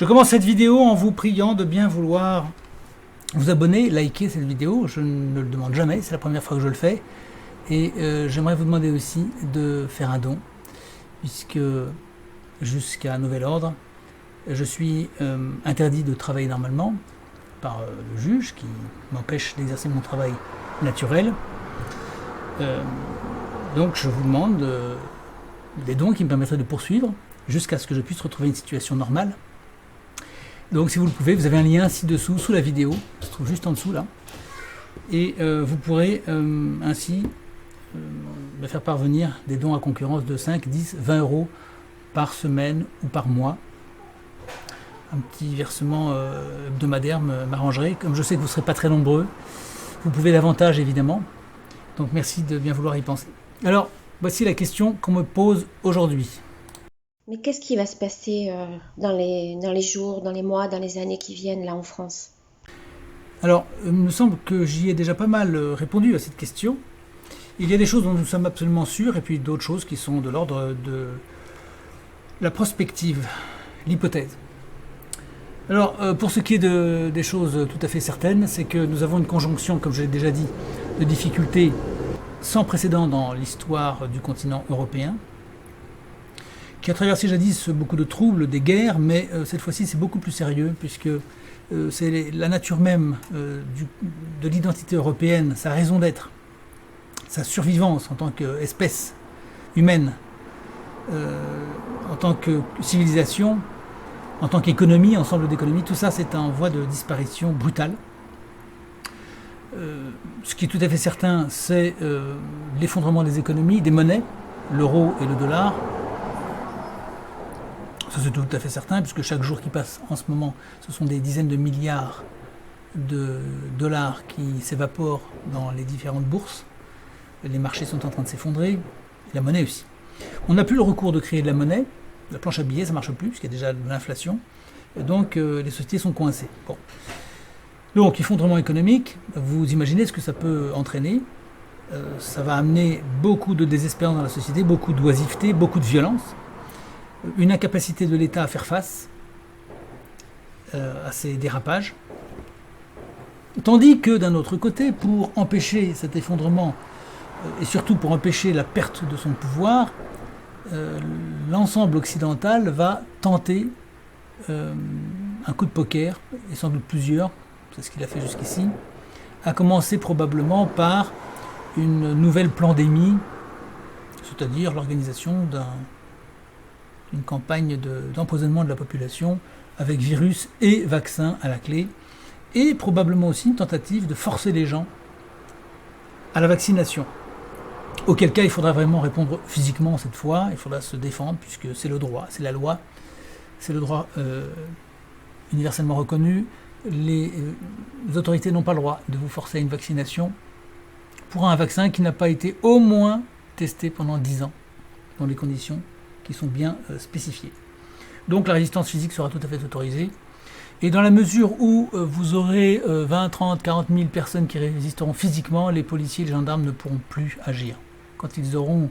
Je commence cette vidéo en vous priant de bien vouloir vous abonner, liker cette vidéo. Je ne le demande jamais, c'est la première fois que je le fais. Et j'aimerais vous demander aussi de faire un don, puisque jusqu'à nouvel ordre, je suis interdit de travailler normalement par le juge qui m'empêche d'exercer mon travail naturel. Donc je vous demande des dons qui me permettraient de poursuivre jusqu'à ce que je puisse retrouver une situation normale. Donc si vous le pouvez, vous avez un lien ci-dessous, sous la vidéo, qui se trouve juste en dessous là. Et vous pourrez ainsi me faire parvenir des dons à concurrence de 5, 10, 20 euros par semaine ou par mois. Un petit versement hebdomadaire m'arrangerait. Comme je sais que vous ne serez pas très nombreux, vous pouvez davantage évidemment. Donc merci de bien vouloir y penser. Alors, voici la question qu'on me pose aujourd'hui. Mais qu'est-ce qui va se passer dans les jours, dans les mois, dans les années qui viennent là en France? Alors, il me semble que j'y ai déjà pas mal répondu à cette question. Il y a des choses dont nous sommes absolument sûrs et puis d'autres choses qui sont de l'ordre de la prospective, l'hypothèse. Alors, pour ce qui est des choses tout à fait certaines, c'est que nous avons une conjonction, comme je l'ai déjà dit, de difficultés sans précédent dans l'histoire du continent européen, qui a traversé jadis beaucoup de troubles, des guerres, mais cette fois-ci c'est beaucoup plus sérieux, puisque c'est la nature même de l'identité européenne, sa raison d'être, sa survivance en tant qu'espèce humaine, en tant que civilisation, en tant qu'économie, ensemble d'économies, tout ça c'est en voie de disparition brutale. Ce qui est tout à fait certain, c'est l'effondrement des économies, des monnaies, l'euro et le dollar. Ça c'est tout à fait certain, puisque chaque jour qui passe en ce moment, ce sont des dizaines de milliards de dollars qui s'évaporent dans les différentes bourses. Les marchés sont en train de s'effondrer, la monnaie aussi. On n'a plus le recours de créer de la monnaie, la planche à billets ça ne marche plus, puisqu'il y a déjà de l'inflation, et donc les sociétés sont coincées. Bon. Donc effondrement économique, vous imaginez ce que ça peut entraîner. Ça va amener beaucoup de désespérance dans la société, beaucoup d'oisiveté, beaucoup de violence. Une incapacité de l'État à faire face à ces dérapages. Tandis que d'un autre côté, pour empêcher cet effondrement et surtout pour empêcher la perte de son pouvoir, l'ensemble occidental va tenter un coup de poker, et sans doute plusieurs, c'est ce qu'il a fait jusqu'ici, à commencer probablement par une nouvelle pandémie, c'est-à-dire l'organisation d'une campagne d'empoisonnement de la population avec virus et vaccins à la clé, et probablement aussi une tentative de forcer les gens à la vaccination. Auquel cas il faudra vraiment répondre physiquement cette fois, il faudra se défendre puisque c'est le droit, c'est la loi, c'est le droit universellement reconnu. Les autorités n'ont pas le droit de vous forcer à une vaccination pour un vaccin qui n'a pas été au moins testé pendant 10 ans dans des conditions qui sont bien spécifiées. Donc la résistance physique sera tout à fait autorisée. Et dans la mesure où vous aurez 20, 30, 40 000 personnes qui résisteront physiquement, les policiers et les gendarmes ne pourront plus agir. Quand ils auront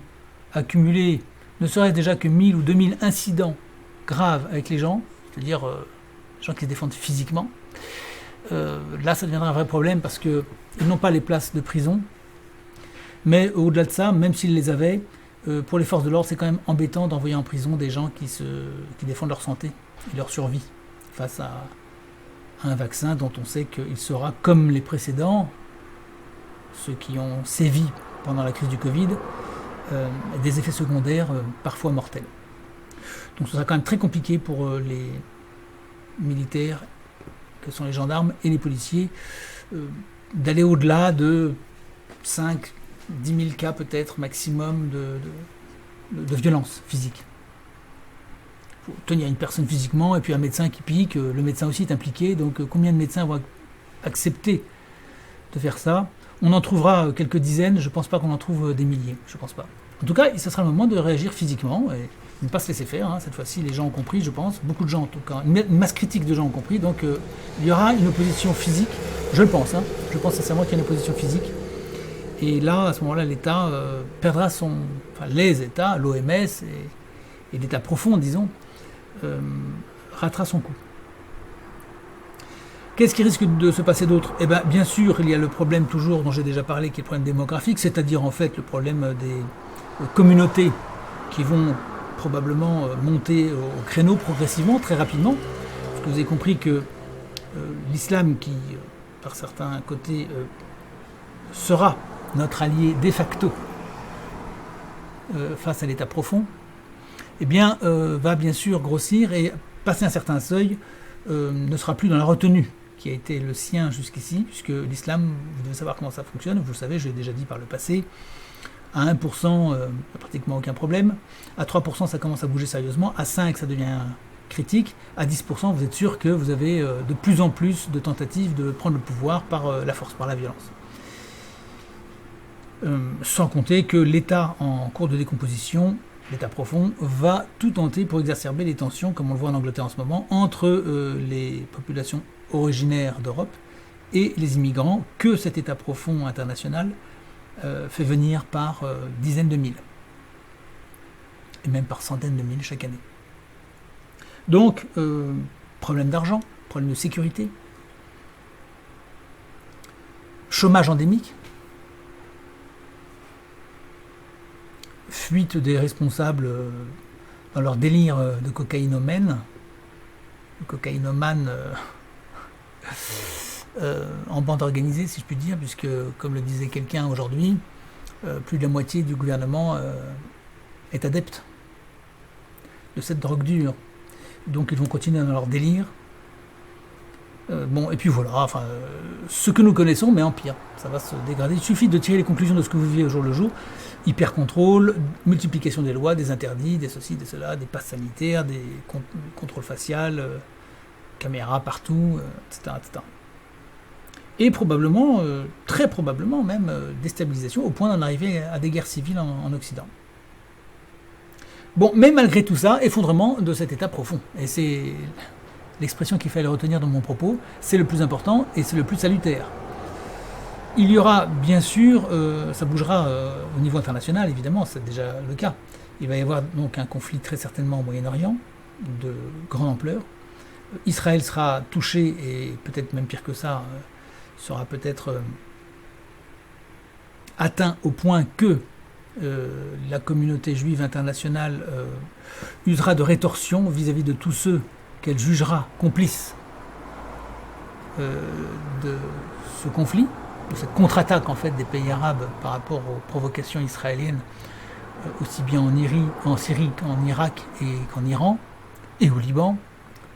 accumulé, ne serait-ce déjà que 1000 ou 2000 incidents graves avec les gens, c'est-à-dire les gens qui se défendent physiquement, là ça deviendra un vrai problème parce qu'ils n'ont pas les places de prison. Mais au-delà de ça, même s'ils les avaient, pour les forces de l'ordre, c'est quand même embêtant d'envoyer en prison des gens qui défendent leur santé et leur survie face à un vaccin dont on sait qu'il sera, comme les précédents, ceux qui ont sévi pendant la crise du Covid, des effets secondaires parfois mortels. Donc ce sera quand même très compliqué pour les militaires, que sont les gendarmes et les policiers, d'aller au-delà de 5, 10 000 cas peut-être maximum de violence physique. Il faut tenir une personne physiquement et puis un médecin qui pique, le médecin aussi est impliqué, donc combien de médecins vont accepter de faire ça? On en trouvera quelques dizaines, je ne pense pas qu'on en trouve des milliers, je pense pas. En tout cas, ce sera le moment de réagir physiquement et ne pas se laisser faire. Cette fois-ci, les gens ont compris, je pense, beaucoup de gens en tout cas, une masse critique de gens ont compris, donc il y aura une opposition physique, je le pense, je pense sincèrement qu'il y a une opposition physique. Et là, à ce moment-là, l'État perdra les États, l'OMS et l'État profond, disons, ratera son coup. Qu'est-ce qui risque de se passer d'autre? Eh bien, bien sûr, il y a le problème toujours dont j'ai déjà parlé, qui est le problème démographique, c'est-à-dire en fait le problème des communautés qui vont probablement monter au créneau progressivement, très rapidement. Parce que vous avez compris que l'islam, qui par certains côtés sera notre allié de facto face à l'État profond, eh bien, va bien sûr grossir et passer un certain seuil, ne sera plus dans la retenue qui a été le sien jusqu'ici, puisque l'islam, vous devez savoir comment ça fonctionne, vous le savez, je l'ai déjà dit par le passé, à 1%, pratiquement aucun problème, à 3% ça commence à bouger sérieusement, à 5% ça devient critique, à 10% vous êtes sûr que vous avez de plus en plus de tentatives de prendre le pouvoir par la force, par la violence. Sans compter que l'État en cours de décomposition, l'État profond, va tout tenter pour exacerber les tensions, comme on le voit en Angleterre en ce moment, entre les populations originaires d'Europe et les immigrants que cet État profond international fait venir par dizaines de mille, et même par centaines de mille chaque année. Donc, problème d'argent, problème de sécurité, chômage endémique, fuite des responsables dans leur délire de cocaïnomane, en bande organisée, si je puis dire, puisque, comme le disait quelqu'un aujourd'hui, plus de la moitié du gouvernement est adepte de cette drogue dure. Donc ils vont continuer dans leur délire. Bon, et puis voilà, enfin, ce que nous connaissons, mais en pire, ça va se dégrader. Il suffit de tirer les conclusions de ce que vous vivez au jour le jour. Hyper-contrôle, multiplication des lois, des interdits, des ceci, des cela, des passes sanitaires, des contrôles facial, caméras partout, etc., etc. Et probablement, très probablement même, déstabilisation au point d'en arriver à des guerres civiles en Occident. Bon, mais malgré tout ça, effondrement de cet État profond. Et c'est l'expression qu'il fallait retenir dans mon propos, c'est le plus important et c'est le plus salutaire. Il y aura, bien sûr, ça bougera au niveau international, évidemment, c'est déjà le cas. Il va y avoir donc un conflit très certainement au Moyen-Orient, de grande ampleur. Israël sera touché, et peut-être même pire que ça, sera peut-être atteint au point que la communauté juive internationale usera de rétorsion vis-à-vis de tous ceux qu'elle jugera complices de ce conflit, de cette contre-attaque en fait des pays arabes par rapport aux provocations israéliennes, aussi bien en Syrie qu'en Irak et qu'en Iran, et au Liban,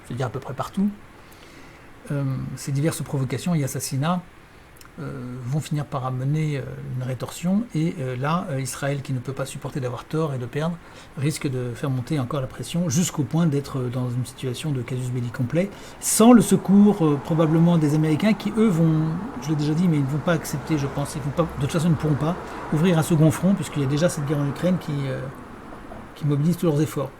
je veux dire à peu près partout. Ces diverses provocations et assassinats vont finir par amener une rétorsion, et là, Israël, qui ne peut pas supporter d'avoir tort et de perdre, risque de faire monter encore la pression jusqu'au point d'être dans une situation de casus belli complet, sans le secours probablement des Américains qui, eux, vont, je l'ai déjà dit, mais ils ne vont pas accepter, je pense, ils vont pas, de toute façon ils ne pourront pas ouvrir un second front, puisqu'il y a déjà cette guerre en Ukraine qui mobilise tous leurs efforts.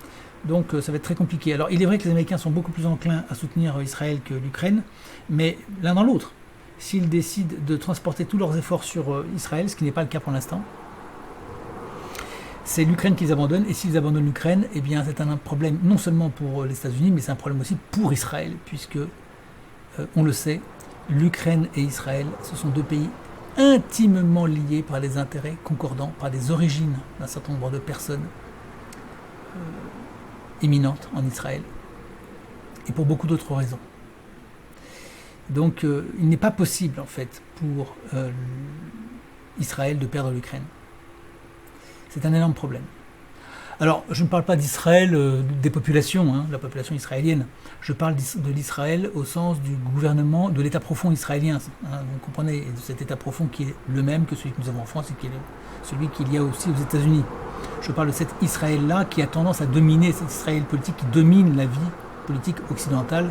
Donc ça va être très compliqué. Alors il est vrai que les Américains sont beaucoup plus enclins à soutenir Israël que l'Ukraine, mais l'un dans l'autre. S'ils décident de transporter tous leurs efforts sur Israël, ce qui n'est pas le cas pour l'instant, c'est l'Ukraine qu'ils abandonnent, et s'ils abandonnent l'Ukraine, eh bien c'est un problème non seulement pour les États-Unis, mais c'est un problème aussi pour Israël, puisque, on le sait, l'Ukraine et Israël, ce sont deux pays intimement liés par des intérêts concordants, par des origines d'un certain nombre de personnes éminentes en Israël, et pour beaucoup d'autres raisons. Donc il n'est pas possible en fait pour Israël de perdre l'Ukraine. C'est un énorme problème. Alors je ne parle pas d'Israël, des populations, la population israélienne. Je parle de l'Israël au sens du gouvernement, de l'État profond israélien. Vous comprenez, de cet État profond qui est le même que celui que nous avons en France et qui est celui qu'il y a aussi aux États-Unis. Je parle de cet Israël-là qui a tendance à dominer, cet Israël politique qui domine la vie politique occidentale,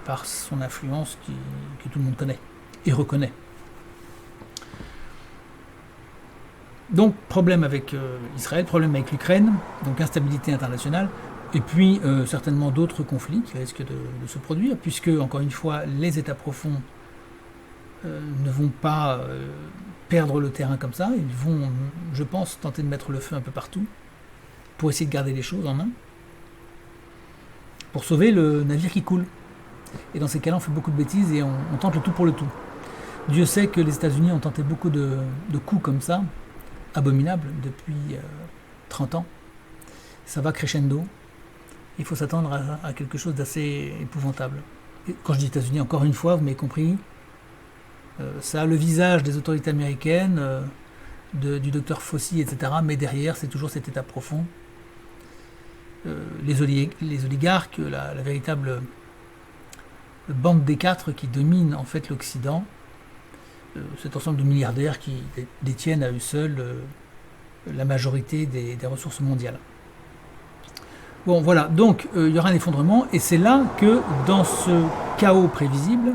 par son influence que tout le monde connaît et reconnaît. Donc problème avec Israël, problème avec l'Ukraine, donc instabilité internationale, et puis certainement d'autres conflits qui risquent de se produire, puisque, encore une fois, les États profonds ne vont pas perdre le terrain comme ça, ils vont, je pense, tenter de mettre le feu un peu partout, pour essayer de garder les choses en main, pour sauver le navire qui coule. Et dans ces cas-là, on fait beaucoup de bêtises et on tente le tout pour le tout. Dieu sait que les États-Unis ont tenté beaucoup de coups comme ça, abominables, depuis 30 ans. Ça va crescendo. Il faut s'attendre à quelque chose d'assez épouvantable. Et quand je dis États-Unis, encore une fois, vous m'avez compris, ça a le visage des autorités américaines, du docteur Fauci, etc. Mais derrière, c'est toujours cet état profond. Les oligarques, la véritable bande des quatre qui domine en fait l'Occident, cet ensemble de milliardaires qui détiennent à eux seuls la majorité des ressources mondiales. Bon voilà, donc il y aura un effondrement et c'est là que dans ce chaos prévisible,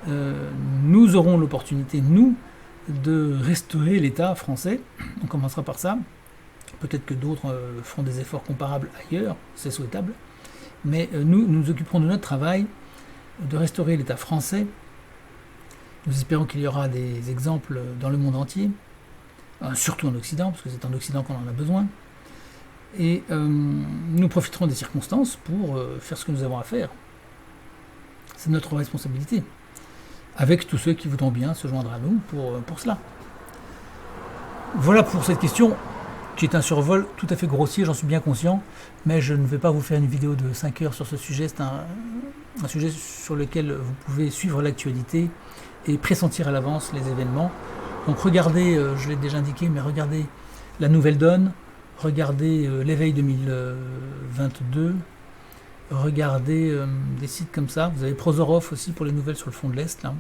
nous aurons l'opportunité, nous, de restaurer l'État français. On commencera par ça. Peut-être que d'autres feront des efforts comparables ailleurs, c'est souhaitable. Mais nous nous occuperons de notre travail de restaurer l'État français. Nous espérons qu'il y aura des exemples dans le monde entier, surtout en Occident, parce que c'est en Occident qu'on en a besoin. Et nous profiterons des circonstances pour faire ce que nous avons à faire. C'est notre responsabilité, avec tous ceux qui voudront bien se joindre à nous pour cela. Voilà pour cette question, qui est un survol tout à fait grossier, j'en suis bien conscient, mais je ne vais pas vous faire une vidéo de 5 heures sur ce sujet. C'est un sujet sur lequel vous pouvez suivre l'actualité et pressentir à l'avance les événements. Donc regardez, je l'ai déjà indiqué, mais regardez La Nouvelle Donne, regardez l'éveil 2022, regardez des sites comme ça. Vous avez Prozorov aussi pour les nouvelles sur le front de l'Est, là,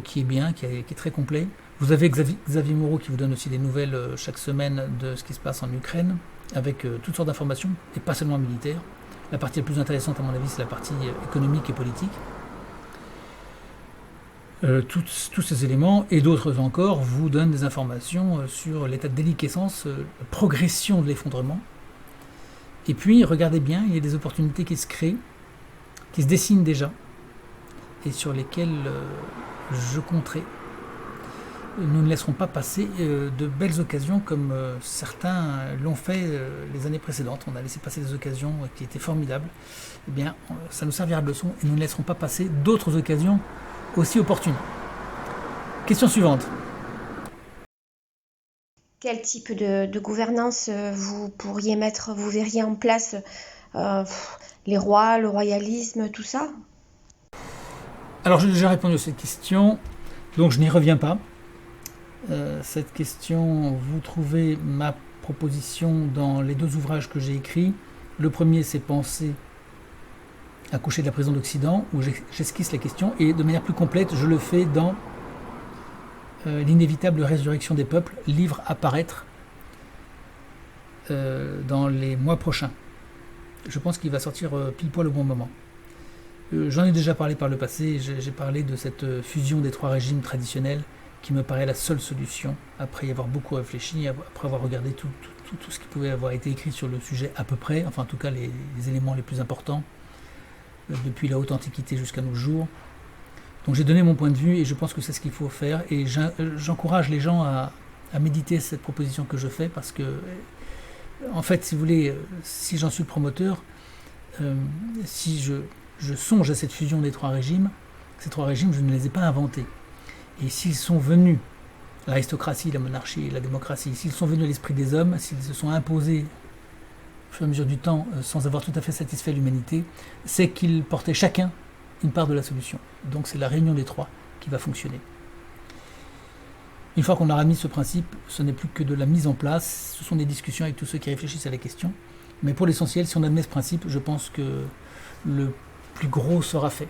qui est bien, qui est très complet. Vous avez Xavier Moreau qui vous donne aussi des nouvelles chaque semaine de ce qui se passe en Ukraine, avec toutes sortes d'informations, et pas seulement militaires. La partie la plus intéressante, à mon avis, c'est la partie économique et politique. Tous ces éléments et d'autres encore vous donnent des informations sur l'état de déliquescence, la progression de l'effondrement. Et puis, regardez bien, il y a des opportunités qui se créent, qui se dessinent déjà, et sur lesquelles je compterai. Nous ne laisserons pas passer de belles occasions comme certains l'ont fait les années précédentes. On a laissé passer des occasions qui étaient formidables. Eh bien, ça nous servira de leçon et nous ne laisserons pas passer d'autres occasions aussi opportunes. Question suivante. Quel type de gouvernance vous verriez en place les rois, le royalisme, tout ça? Alors, j'ai déjà répondu à cette question, donc je n'y reviens pas. Cette question, vous trouvez ma proposition dans les 2 ouvrages que j'ai écrits. Le premier, c'est Penser à coucher de la prison d'Occident, où j'esquisse la question, et de manière plus complète, je le fais dans L'inévitable résurrection des peuples, livre à paraître dans les mois prochains. Je pense qu'il va sortir pile poil au bon moment. J'en ai déjà parlé par le passé, j'ai parlé de cette fusion des 3 régimes traditionnels qui me paraît la seule solution, après y avoir beaucoup réfléchi, après avoir regardé tout ce qui pouvait avoir été écrit sur le sujet à peu près, enfin en tout cas les éléments les plus importants, depuis la haute antiquité jusqu'à nos jours. Donc j'ai donné mon point de vue et je pense que c'est ce qu'il faut faire, et j'encourage les gens à méditer cette proposition que je fais, parce que, en fait, si vous voulez, si j'en suis le promoteur, si je songe à cette fusion des 3 régimes, ces 3 régimes, je ne les ai pas inventés. Et s'ils sont venus, l'aristocratie, la monarchie et la démocratie, s'ils sont venus à l'esprit des hommes, s'ils se sont imposés au fur et à mesure du temps sans avoir tout à fait satisfait l'humanité, c'est qu'ils portaient chacun une part de la solution. Donc c'est la réunion des 3 qui va fonctionner. Une fois qu'on aura mis ce principe, ce n'est plus que de la mise en place, ce sont des discussions avec tous ceux qui réfléchissent à la question. Mais pour l'essentiel, si on admet ce principe, je pense que le plus gros sera fait.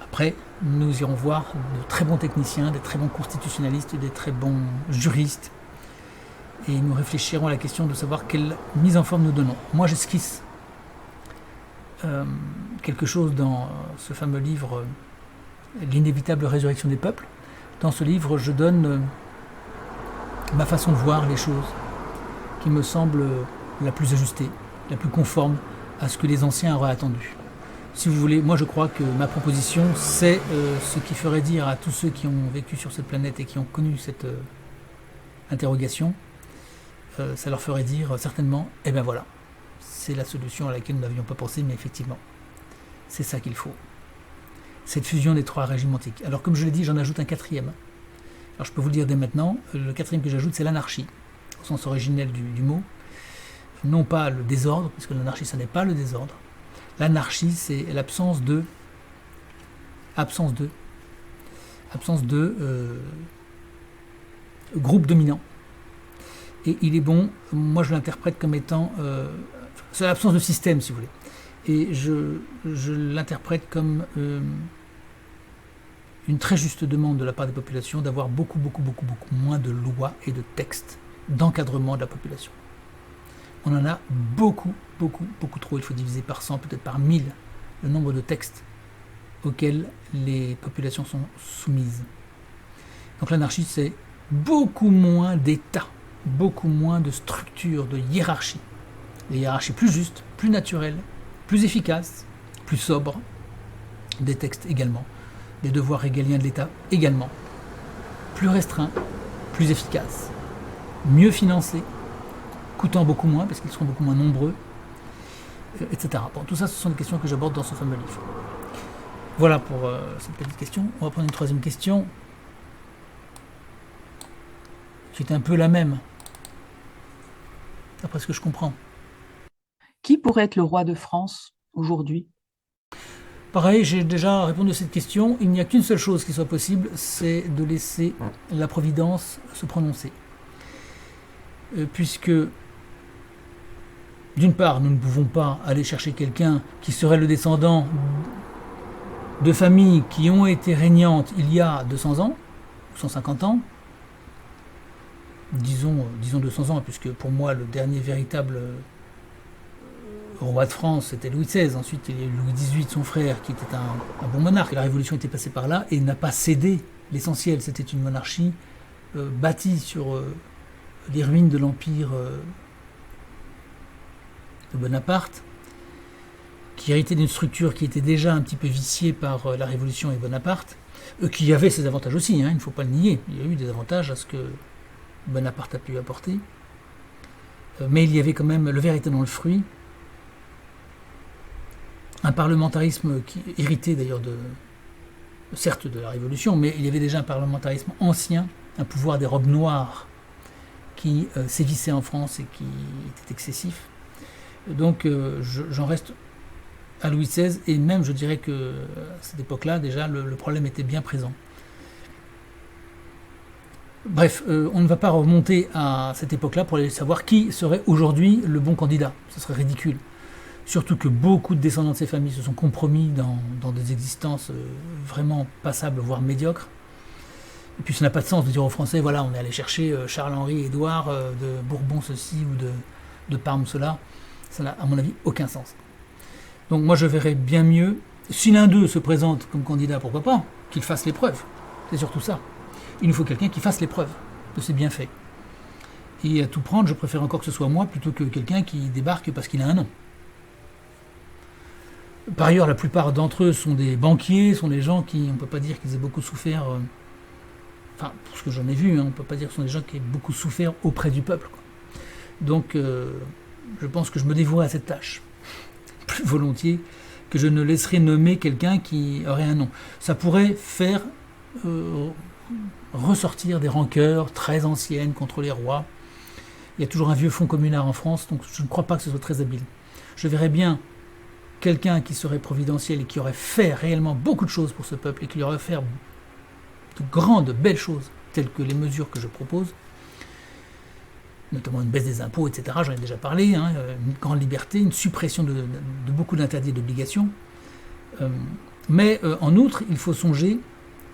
Après, nous irons voir de très bons techniciens, des très bons constitutionnalistes, des très bons juristes, et nous réfléchirons à la question de savoir quelle mise en forme nous donnons. Moi, j'esquisse quelque chose dans ce fameux livre L'inévitable résurrection des peuples. Dans ce livre, je donne ma façon de voir les choses, qui me semble la plus ajustée, la plus conforme à ce que les anciens auraient attendu. Si vous voulez, moi je crois que ma proposition, c'est ce qui ferait dire à tous ceux qui ont vécu sur cette planète et qui ont connu cette interrogation, ça leur ferait dire certainement, eh ben voilà, c'est la solution à laquelle nous n'avions pas pensé, mais effectivement, C'est ça qu'il faut. Cette fusion des trois régimes antiques. Alors comme je l'ai dit, j'en ajoute un quatrième. Alors je peux vous le dire dès maintenant, le quatrième que j'ajoute, c'est l'anarchie, au sens originel du mot. Non pas le désordre, parce que l'anarchie, ça n'est pas le désordre. L'anarchie, c'est l'absence de groupe dominant. Et il est bon, moi je l'interprète comme étant... c'est l'absence de système, si vous voulez. Et je l'interprète comme une très juste demande de la part des populations d'avoir beaucoup moins de lois et de textes d'encadrement de la population. On en a beaucoup trop. Il faut diviser par 100, peut-être par 1000, le nombre de textes auxquels les populations sont soumises. Donc l'anarchie, c'est beaucoup moins d'État, beaucoup moins de structures, de hiérarchie. Des hiérarchies plus justes, plus naturelles, plus efficaces, plus sobres. Des textes également. Des devoirs régaliens de l'État également. Plus restreints, plus efficaces. Mieux financés, coûtant beaucoup moins, parce qu'ils seront beaucoup moins nombreux, etc. Bon, tout ça, ce sont des questions que j'aborde dans ce fameux livre. Voilà pour cette petite question. On va prendre une troisième question, qui est un peu la même, d'après ce que je comprends. Qui pourrait être le roi de France aujourd'hui? Pareil, j'ai déjà répondu à cette question. Il n'y a qu'une seule chose qui soit possible, c'est de laisser la Providence se prononcer. Puisque, d'une part, nous ne pouvons pas aller chercher quelqu'un qui serait le descendant de familles qui ont été régnantes il y a 200 ans, ou 150 ans, disons 200 ans, puisque pour moi, le dernier véritable roi de France, c'était Louis XVI. Ensuite, il y a eu Louis XVIII, son frère, qui était un bon monarque. La Révolution était passée par là et n'a pas cédé l'essentiel. C'était une monarchie bâtie sur les ruines de l'empire de Bonaparte, qui héritait d'une structure qui était déjà un petit peu viciée par la Révolution et Bonaparte, qui avait ses avantages aussi, il ne faut pas le nier. Il y a eu des avantages à ce que Bonaparte a pu apporter. Mais il y avait quand même, le verre était dans le fruit, un parlementarisme qui héritait d'ailleurs certes de la Révolution, mais il y avait déjà un parlementarisme ancien, un pouvoir des robes noires qui sévissait en France et qui était excessif. Donc j'en reste à Louis XVI, et même je dirais que à cette époque-là, déjà, le problème était bien présent. Bref, on ne va pas remonter à cette époque-là pour aller savoir qui serait aujourd'hui le bon candidat. Ce serait ridicule. Surtout que beaucoup de descendants de ces familles se sont compromis dans des existences vraiment passables, voire médiocres. Et puis ça n'a pas de sens de dire aux Français, voilà, on est allé chercher Charles-Henri, Édouard, de Bourbon ceci ou de Parme cela. Ça n'a, à mon avis, aucun sens. Donc moi je verrais bien mieux, si l'un d'eux se présente comme candidat, pourquoi pas, qu'il fasse l'épreuve. C'est surtout ça. Il nous faut quelqu'un qui fasse l'épreuve de ses bienfaits. Et à tout prendre, je préfère encore que ce soit moi plutôt que quelqu'un qui débarque parce qu'il a un nom. Par ailleurs, la plupart d'entre eux sont des banquiers, sont des gens qui, on ne peut pas dire qu'ils aient beaucoup souffert, enfin, pour ce que j'en ai vu, on ne peut pas dire que ce sont des gens qui aient beaucoup souffert auprès du peuple, quoi. Donc, je pense que je me dévouerai à cette tâche, plus volontiers que je ne laisserai nommer quelqu'un qui aurait un nom. Ça pourrait faire ressortir des rancœurs très anciennes contre les rois. Il y a toujours un vieux fonds communard en France, donc je ne crois pas que ce soit très habile. Je verrais bien quelqu'un qui serait providentiel et qui aurait fait réellement beaucoup de choses pour ce peuple et qui aurait fait de grandes, belles choses, telles que les mesures que je propose, notamment une baisse des impôts, etc., j'en ai déjà parlé, une grande liberté, une suppression de beaucoup d'interdits et d'obligations. Mais en outre, il faut songer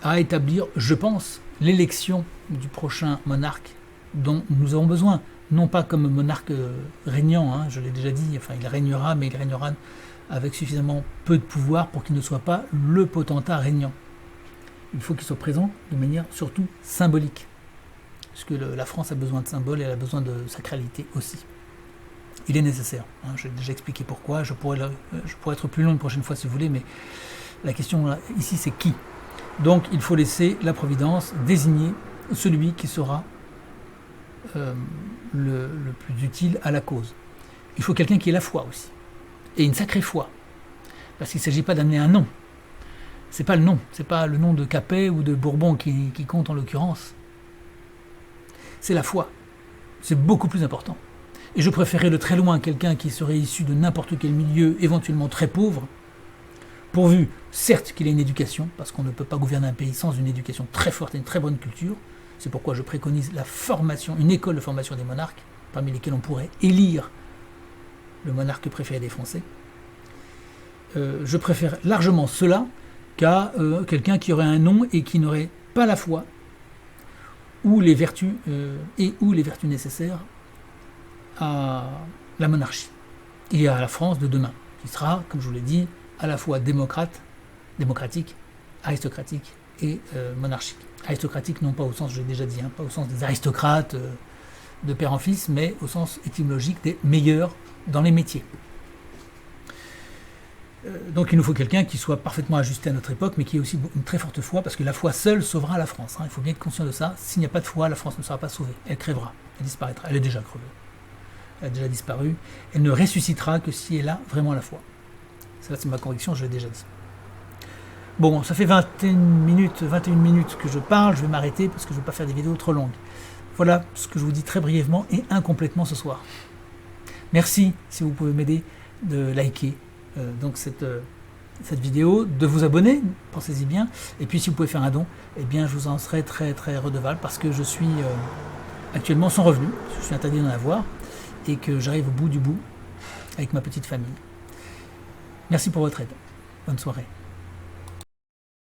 à établir, je pense, l'élection du prochain monarque dont nous avons besoin, non pas comme monarque régnant, je l'ai déjà dit, enfin il régnera, mais il régnera avec suffisamment peu de pouvoir pour qu'il ne soit pas le potentat régnant. Il faut qu'il soit présent de manière surtout symbolique, parce que la France a besoin de symboles et elle a besoin de sacralité aussi. Il est nécessaire, j'ai déjà expliqué pourquoi, je pourrais être plus long une prochaine fois si vous voulez, mais la question là, ici c'est qui. Donc il faut laisser la Providence désigner celui qui sera le plus utile à la cause. Il faut quelqu'un qui ait la foi aussi, et une sacrée foi. Parce qu'il ne s'agit pas d'amener un nom. C'est pas le nom. C'est pas le nom de Capet ou de Bourbon qui compte en l'occurrence. C'est la foi. C'est beaucoup plus important. Et je préférais de très loin quelqu'un qui serait issu de n'importe quel milieu, éventuellement très pauvre, pourvu, certes, qu'il ait une éducation, parce qu'on ne peut pas gouverner un pays sans une éducation très forte et une très bonne culture. C'est pourquoi je préconise la formation, une école de formation des monarques, parmi lesquels on pourrait élire le monarque préféré des Français. Je préfère largement cela qu'à quelqu'un qui aurait un nom et qui n'aurait pas la foi ou les vertus nécessaires à la monarchie et à la France de demain, qui sera, comme je vous l'ai dit, à la fois démocratique, aristocratique et monarchique. Aristocratique, non pas au sens, j'ai déjà dit, pas au sens des aristocrates de père en fils, mais au sens étymologique des meilleurs dans les métiers. Donc il nous faut quelqu'un qui soit parfaitement ajusté à notre époque, mais qui ait aussi une très forte foi, parce que la foi seule sauvera la France. Il faut bien être conscient de ça. S'il n'y a pas de foi, la France ne sera pas sauvée. Elle crèvera, elle disparaîtra. Elle est déjà crevée. Elle a déjà disparu. Elle ne ressuscitera que si elle a vraiment la foi. Ça, c'est ma conviction, je l'ai déjà dit. Bon, ça fait 21 minutes que je parle, je vais m'arrêter parce que je ne veux pas faire des vidéos trop longues. Voilà ce que je vous dis très brièvement et incomplètement ce soir. Merci, si vous pouvez m'aider, de liker donc cette vidéo, de vous abonner, pensez-y bien, et puis si vous pouvez faire un don, eh bien je vous en serai très très redevable parce que je suis actuellement sans revenu, je suis interdit d'en avoir, et que j'arrive au bout du bout avec ma petite famille. Merci pour votre aide. Bonne soirée.